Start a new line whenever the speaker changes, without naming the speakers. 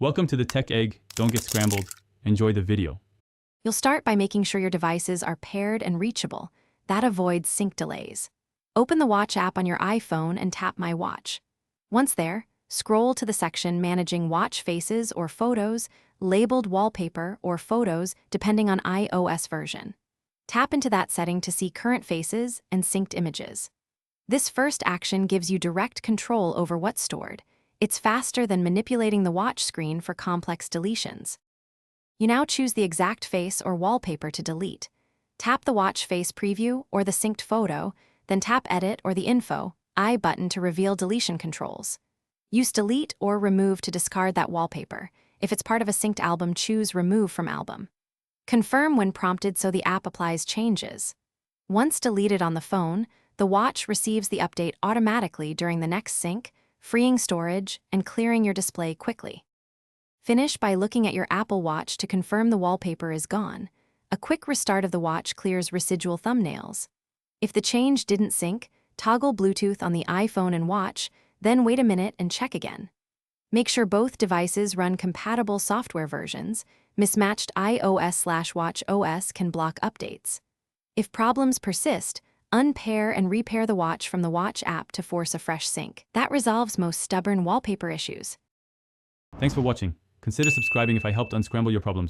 Welcome to the Tech Egg. Don't get scrambled. Enjoy the video.
You'll start by making sure your devices are paired and reachable. That avoids sync delays. Open the Watch app on your iPhone and tap My Watch. Once there, scroll to the section managing watch faces or photos, labeled Wallpaper or Photos depending on iOS version. Tap into that setting to see current faces and synced images. This first action gives you direct control over what's stored. It's faster than manipulating the watch screen for complex deletions. You now choose the exact face or wallpaper to delete. Tap the watch face preview or the synced photo, then tap Edit or the Info I button to reveal deletion controls. Use Delete or Remove to discard that wallpaper. If it's part of a synced album, choose Remove from Album. Confirm when prompted so the app applies changes. Once deleted on the phone, the watch receives the update automatically during the next sync, freeing storage and clearing your display quickly. Finish by looking at your Apple Watch to confirm the wallpaper is gone. A quick restart of the watch clears residual thumbnails. If the change didn't sync, toggle Bluetooth on the iPhone and watch, then wait a minute and check again. Make sure both devices run compatible software versions. Mismatched iOS/Watch OS can block updates. If problems persist, unpair and repair the watch from the Watch app to force a fresh sync. That resolves most stubborn wallpaper issues.
Thanks for watching. Consider subscribing if I helped unscramble your problems.